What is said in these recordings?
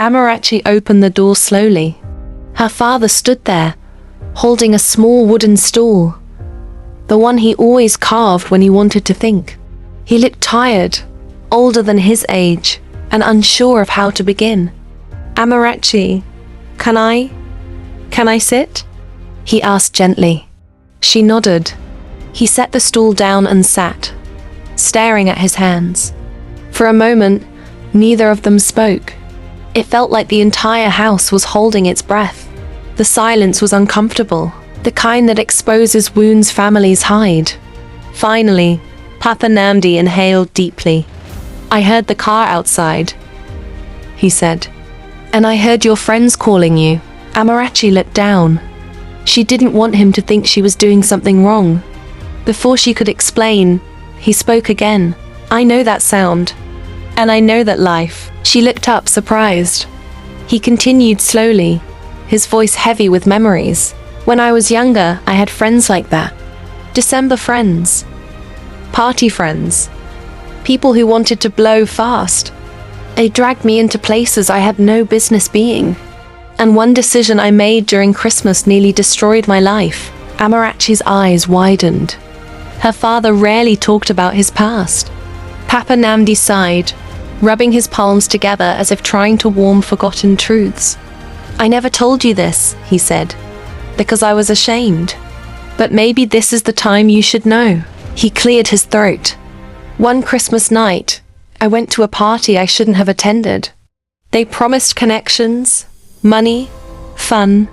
Amarachi opened the door slowly. Her father stood there, holding a small wooden stool, the one he always carved when he wanted to think. He looked tired, older than his age, and unsure of how to begin. "Amarachi, can I sit?" he asked gently. She nodded. He set the stool down and sat, staring at his hands. For a moment, neither of them spoke. It felt like the entire house was holding its breath. The silence was uncomfortable, the kind that exposes wounds families hide. Finally, Papa Namdi inhaled deeply. "I heard the car outside," he said. "And I heard your friends calling you." Amarachi looked down. She didn't want him to think she was doing something wrong. Before she could explain, he spoke again. "I know that sound. And I know that life." She looked up, surprised. He continued slowly, his voice heavy with memories. "When I was younger, I had friends like that. December friends. Party friends. People who wanted to blow fast. They dragged me into places I had no business being. And one decision I made during Christmas nearly destroyed my life." Amarachi's eyes widened. Her father rarely talked about his past. Papa Namdi sighed, rubbing his palms together as if trying to warm forgotten truths. "I never told you this," he said, "because I was ashamed. But maybe this is the time you should know." He cleared his throat. "One Christmas night, I went to a party I shouldn't have attended. They promised connections, money, fun,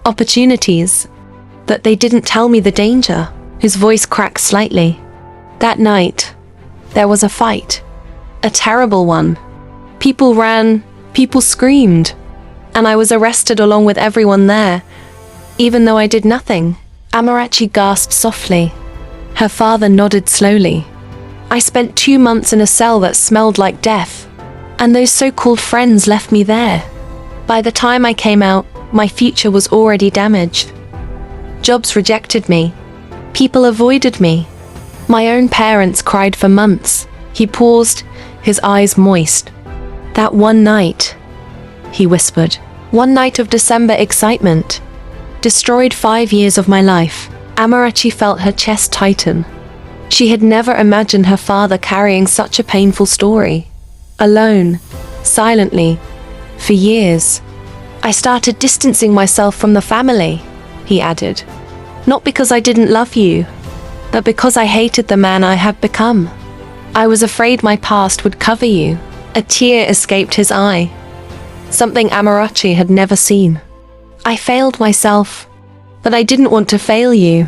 opportunities, but they didn't tell me the danger." His voice cracked slightly. "That night, there was a fight. A terrible one. People ran, people screamed, and I was arrested along with everyone there, even though I did nothing." Amarachi gasped softly. Her father nodded slowly. "I spent 2 months in a cell that smelled like death, and those so-called friends left me there. By the time I came out, my future was already damaged. Jobs rejected me. People avoided me. My own parents cried for months." He paused, his eyes moist. "That one night," he whispered, "one night of December excitement, destroyed 5 years of my life." Amarachi felt her chest tighten. She had never imagined her father carrying such a painful story. Alone, silently, for years. "I started distancing myself from the family," he added. "Not because I didn't love you, but because I hated the man I have become. I was afraid my past would cover you." A tear escaped his eye, something Amarachi had never seen. "I failed myself, but I didn't want to fail you.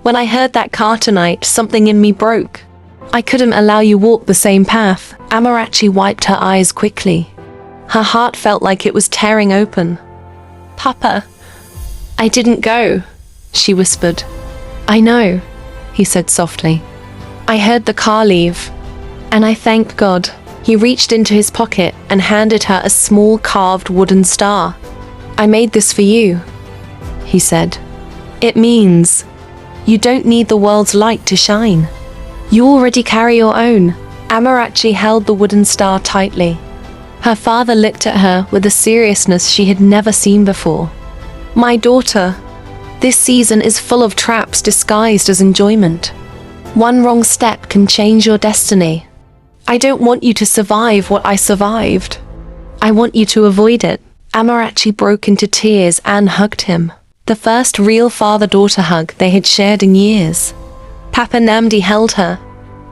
When I heard that car tonight, something in me broke. I couldn't allow you walk the same path." Amarachi wiped her eyes quickly. Her heart felt like it was tearing open. "Papa, I didn't go," she whispered. "I know," he said softly. "I heard the car leave, and I thanked God." He reached into his pocket and handed her a small carved wooden star. "I made this for you," he said. "It means you don't need the world's light to shine. You already carry your own." Amarachi held the wooden star tightly. Her father looked at her with a seriousness she had never seen before. "My daughter, this season is full of traps disguised as enjoyment. One wrong step can change your destiny. I don't want you to survive what I survived. I want you to avoid it." Amarachi broke into tears and hugged him. The first real father-daughter hug they had shared in years. Papa Namdi held her,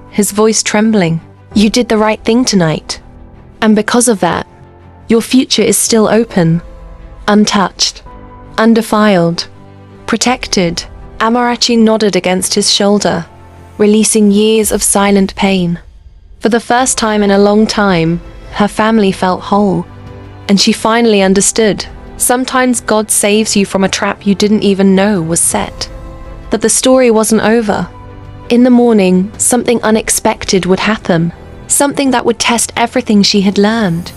his voice trembling. "You did the right thing tonight. And because of that, your future is still open, untouched, undefiled, protected." Amarachi nodded against his shoulder, releasing years of silent pain. For the first time in a long time, her family felt whole, and she finally understood. Sometimes God saves you from a trap you didn't even know was set. But the story wasn't over. In the morning, something unexpected would happen, something that would test everything she had learned.